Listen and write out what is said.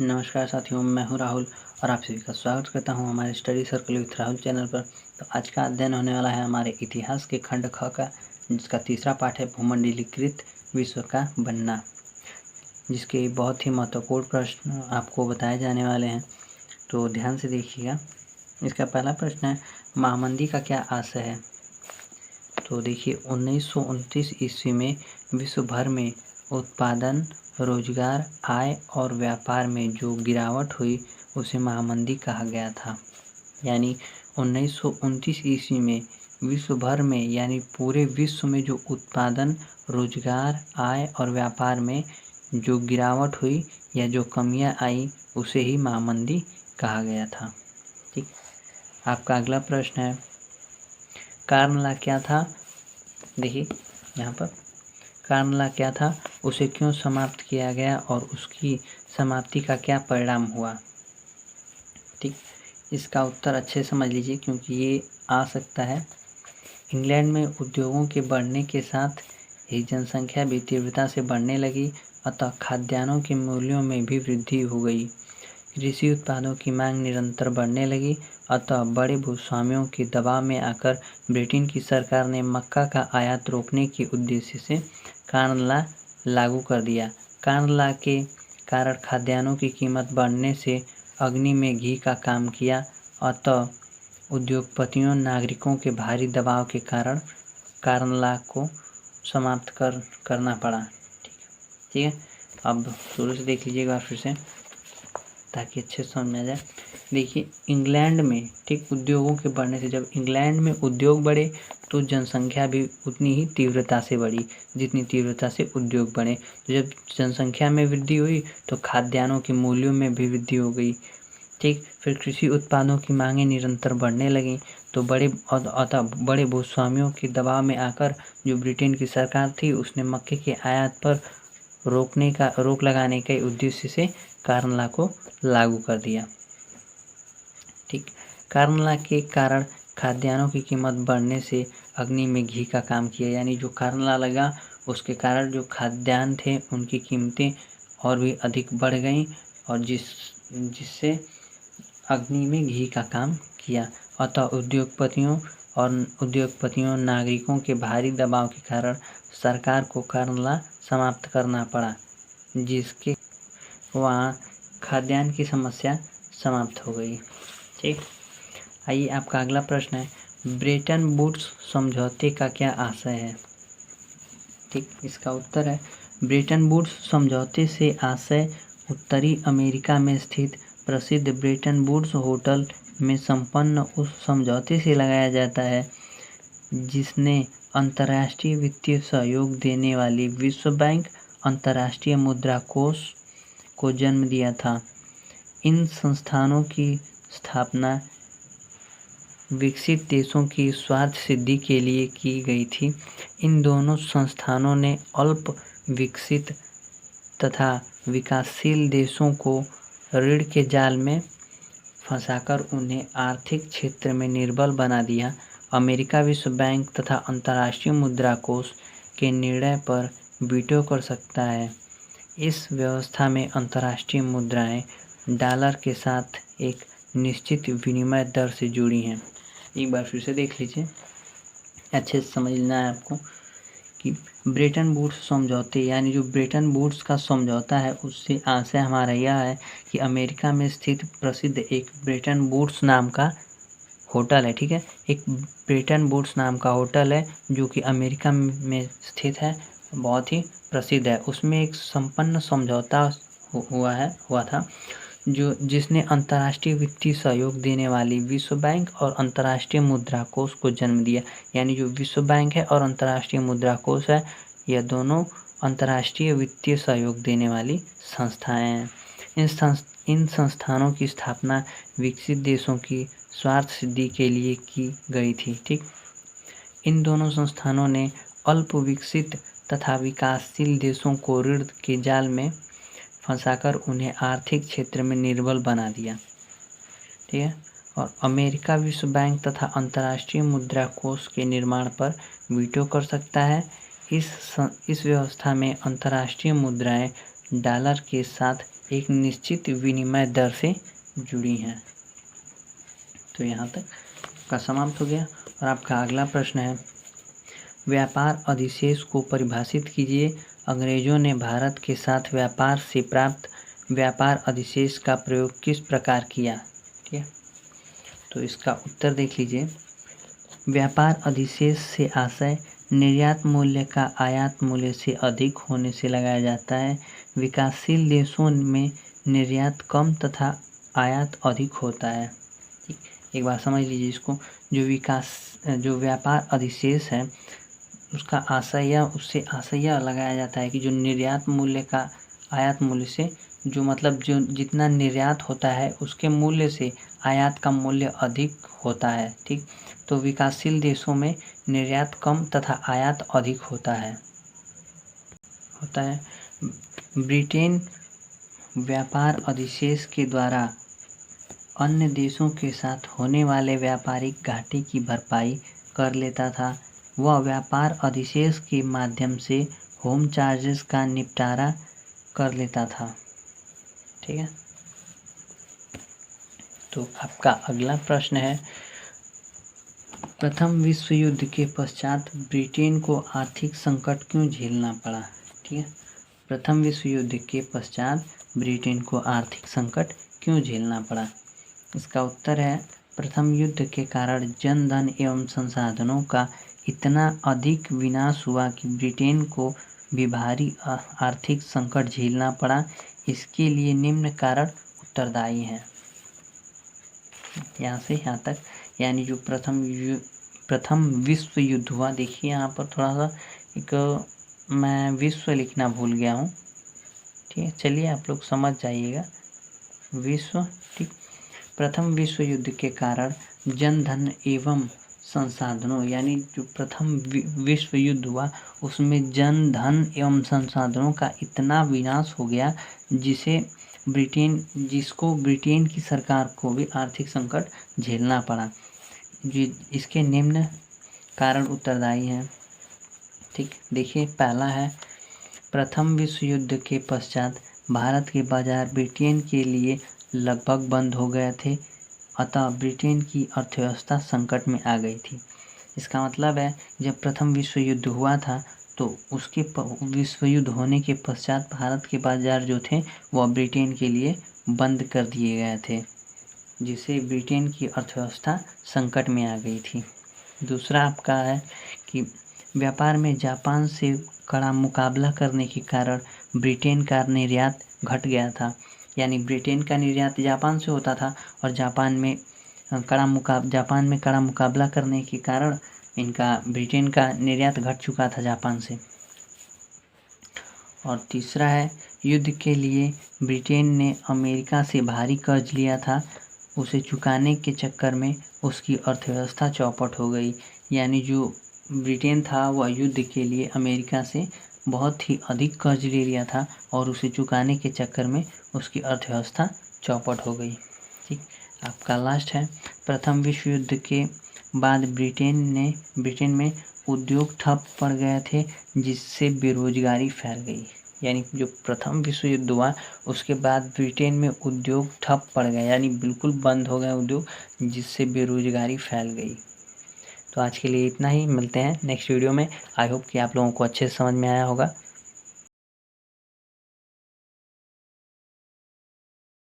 नमस्कार साथियों, मैं हूं राहुल और आप सभी का स्वागत करता हूं हमारे study circle with Rahul channel पर। तो आज का अध्ययन होने वाला है हमारे इतिहास के खंड ख का, जिसका तीसरा पाठ है भूमंडलीकृत विश्व का बनना, जिसके बहुत ही महत्वपूर्ण प्रश्न आपको बताए जाने वाले हैं। तो ध्यान से देखिएगा। इसका पहला प्रश्न है, महामंदी का क्या आशय है। तो देखिए, 1929 ईस्वी में विश्व भर में उत्पादन, रोजगार, आय और व्यापार में जो गिरावट हुई उसे महामंदी कहा गया था। यानी 1929 ईस्वी में विश्व भर में यानी पूरे विश्व में जो उत्पादन, रोजगार, आय और व्यापार में जो गिरावट हुई या जो कमियां आई उसे ही महामंदी कहा गया था। ठीक। आपका अगला प्रश्न है, कार्नला क्या था। देखिए यहाँ पर कार्नला क्या था, उसे क्यों समाप्त किया गया और उसकी समाप्ति का क्या परिणाम हुआ। ठीक, इसका उत्तर अच्छे समझ लीजिए क्योंकि ये आ सकता है। इंग्लैंड में उद्योगों के बढ़ने के साथ ही जनसंख्या भी तीव्रता से बढ़ने लगी, अतः खाद्यान्नों के मूल्यों में भी वृद्धि हो गई। कृषि उत्पादों की मांग निरंतर बढ़ने लगी, अतः बड़े भूस्वामियों के दबाव में आकर ब्रिटेन की सरकार ने मक्का का आयात रोकने के उद्देश्य से कार्नला लागू कर दिया। कार्नला के कारण खाद्यान्नों की कीमत बढ़ने से अग्नि में घी का काम किया, अतः उद्योगपतियों नागरिकों के भारी दबाव के कारण कार्नला को समाप्त करना पड़ा। ठीक है, अब शुरू से देख लीजिएगा फिर से ताकि अच्छे से समझ में आ जाए। देखिए, इंग्लैंड में ठीक उद्योगों के बढ़ने से, जब इंग्लैंड में उद्योग बढ़े तो जनसंख्या भी उतनी ही तीव्रता से बढ़ी जितनी तीव्रता से उद्योग बढ़े। तो जब जनसंख्या में वृद्धि हुई तो खाद्यान्नों के मूल्यों में भी वृद्धि हो गई। ठीक, फिर कृषि उत्पादों की मांगें निरंतर बढ़ने लगीं तो बड़े भूस्वामियों के दबाव में आकर जो ब्रिटेन की सरकार थी उसने मक्के के आयात पर रोक लगाने के उद्देश्य से कार्नला को लागू कर दिया। ठीक, कार्नला के कारण खाद्यान्नों की कीमत बढ़ने से अग्नि में घी का काम किया। यानी जो कार्नला लगा उसके कारण जो खाद्यान्न थे उनकी कीमतें और भी अधिक बढ़ गईं और जिससे अग्नि में घी का काम किया। अतः उद्योगपतियों नागरिकों के भारी दबाव के कारण सरकार को कार्नला समाप्त करना पड़ा, जिसके वहाँ खाद्यान्न की समस्या समाप्त हो गई। ठीक, आइए आपका अगला प्रश्न है, ब्रेटन वुड्स समझौते का क्या आशय है। ठीक, इसका उत्तर है, ब्रेटन वुड्स समझौते से आशय उत्तरी अमेरिका में स्थित प्रसिद्ध ब्रेटन वुड्स होटल में संपन्न उस समझौते से लगाया जाता है जिसने अंतर्राष्ट्रीय वित्तीय सहयोग देने वाली विश्व बैंक, अंतर्राष्ट्रीय मुद्रा कोष को जन्म दिया था। इन संस्थानों की स्थापना विकसित देशों की स्वार्थ सिद्धि के लिए की गई थी। इन दोनों संस्थानों ने अल्प विकसित तथा विकासशील देशों को ऋण के जाल में फंसाकर उन्हें आर्थिक क्षेत्र में निर्बल बना दिया। अमेरिका विश्व बैंक तथा अंतर्राष्ट्रीय मुद्रा कोष के निर्णय पर वीटो कर सकता है। इस व्यवस्था में अंतर्राष्ट्रीय मुद्राएं डॉलर के साथ एक निश्चित विनिमय दर से जुड़ी हैं। एक बार फिर से देख लीजिए, अच्छे से समझना है आपको कि ब्रेटन वुड्स समझौते यानी जो ब्रेटन वुड्स का समझौता है उससे आशय हमारा यह है कि अमेरिका में स्थित प्रसिद्ध एक ब्रेटन वुड्स नाम का होटल है। ठीक है, एक ब्रेटन वुड्स नाम का होटल है जो कि अमेरिका में स्थित है, बहुत ही प्रसिद्ध है। उसमें एक संपन्न समझौता हुआ था जिसने अंतर्राष्ट्रीय वित्तीय सहयोग देने वाली विश्व बैंक और अंतर्राष्ट्रीय मुद्रा कोष को जन्म दिया। यानी जो विश्व बैंक है और अंतर्राष्ट्रीय मुद्रा कोष है, यह दोनों अंतर्राष्ट्रीय वित्तीय सहयोग देने वाली संस्थाएं हैं। इन संस्थानों की स्थापना विकसित देशों की स्वार्थ सिद्धि के लिए की गई थी। ठीक, इन दोनों संस्थानों ने अल्प विकसित तथा विकासशील देशों को ऋण के जाल में फंसाकर उन्हें आर्थिक क्षेत्र में निर्बल बना दिया। ठीक है, और अमेरिका विश्व बैंक तथा अंतर्राष्ट्रीय मुद्रा कोष के निर्माण पर वीटो कर सकता है। इस व्यवस्था में अंतर्राष्ट्रीय मुद्राएं डॉलर के साथ एक निश्चित विनिमय दर से जुड़ी हैं। तो यहाँ तक का समाप्त हो गया। और आपका अगला प्रश्न है, व्यापार अधिशेष को परिभाषित कीजिए। अंग्रेजों ने भारत के साथ व्यापार से प्राप्त व्यापार अधिशेष का प्रयोग किस प्रकार किया? ठीक है, तो इसका उत्तर देख लीजिए। व्यापार अधिशेष से आशय निर्यात मूल्य का आयात मूल्य से अधिक होने से लगाया जाता है। विकासशील देशों में निर्यात कम तथा आयात अधिक होता है। एक बार समझ लीजिए इसको, जो व्यापार अधिशेष है उसका उससे आशय लगाया जाता है कि जो निर्यात मूल्य का आयात मूल्य से, जो मतलब जो जितना निर्यात होता है उसके मूल्य से आयात का मूल्य अधिक होता है। ठीक, तो विकासशील देशों में निर्यात कम तथा आयात अधिक होता है। ब्रिटेन व्यापार अधिशेष के द्वारा अन्य देशों के साथ होने वाले व्यापारिक घाटे की भरपाई कर लेता था। वह व्यापार अधिशेष के माध्यम से होम चार्जेस का निपटारा कर लेता था। ठीक है, तो आपका अगला प्रश्न है, प्रथम विश्व युद्ध के पश्चात ब्रिटेन को आर्थिक संकट क्यों झेलना पड़ा? ठीक है, प्रथम विश्व युद्ध के पश्चात ब्रिटेन को आर्थिक संकट क्यों झेलना पड़ा? इसका उत्तर है, प्रथम युद्ध के कारण जन धन एवं संसाधनों का इतना अधिक विनाश हुआ कि ब्रिटेन को भी भारी आर्थिक संकट झेलना पड़ा। इसके लिए निम्न कारण उत्तरदायी हैं। यहाँ से यहाँ तक, यानी जो प्रथम विश्व युद्ध हुआ, देखिए यहाँ पर थोड़ा सा मैं विश्व लिखना भूल गया हूँ। ठीक है, चलिए आप लोग समझ जाइएगा। विश्व, ठीक, प्रथम विश्व युद्ध के कारण जन धन एवं संसाधनों, यानी जो प्रथम विश्व युद्ध हुआ उसमें जन धन एवं संसाधनों का इतना विनाश हो गया जिसको ब्रिटेन की सरकार को भी आर्थिक संकट झेलना पड़ा। इसके निम्न कारण उत्तरदायी हैं। ठीक, देखिए, पहला है, प्रथम विश्व युद्ध के पश्चात भारत के बाजार ब्रिटेन के लिए लगभग बंद हो गए थे, अतः ब्रिटेन की अर्थव्यवस्था संकट में आ गई थी। इसका मतलब है, जब प्रथम विश्व युद्ध हुआ था तो उसके विश्व युद्ध होने के पश्चात भारत के बाजार जो थे वह ब्रिटेन के लिए बंद कर दिए गए थे, जिससे ब्रिटेन की अर्थव्यवस्था संकट में आ गई थी। दूसरा आपका है कि व्यापार में जापान से कड़ा मुकाबला करने के कारण ब्रिटेन का निर्यात घट गया था। यानी ब्रिटेन का निर्यात जापान से होता था और जापान में कड़ा मुकाबला करने के कारण ब्रिटेन का निर्यात घट चुका था जापान से। और तीसरा है, युद्ध के लिए ब्रिटेन ने अमेरिका से भारी कर्ज लिया था, उसे चुकाने के चक्कर में उसकी अर्थव्यवस्था चौपट हो गई। यानी जो ब्रिटेन था वह युद्ध के लिए अमेरिका से बहुत ही अधिक कर्ज ले लिया था और उसे चुकाने के चक्कर में उसकी अर्थव्यवस्था चौपट हो गई। ठीक, आपका लास्ट है, प्रथम विश्व युद्ध के बाद ब्रिटेन में उद्योग ठप पड़ गए थे, जिससे बेरोजगारी फैल गई। यानी जो प्रथम विश्व युद्ध हुआ उसके बाद ब्रिटेन में उद्योग ठप पड़ गए, यानी बिल्कुल बंद हो गए उद्योग, जिससे बेरोजगारी फैल गई। तो आज के लिए इतना ही, मिलते हैं नेक्स्ट वीडियो में। आई होप कि आप लोगों को अच्छे से समझ में आया होगा।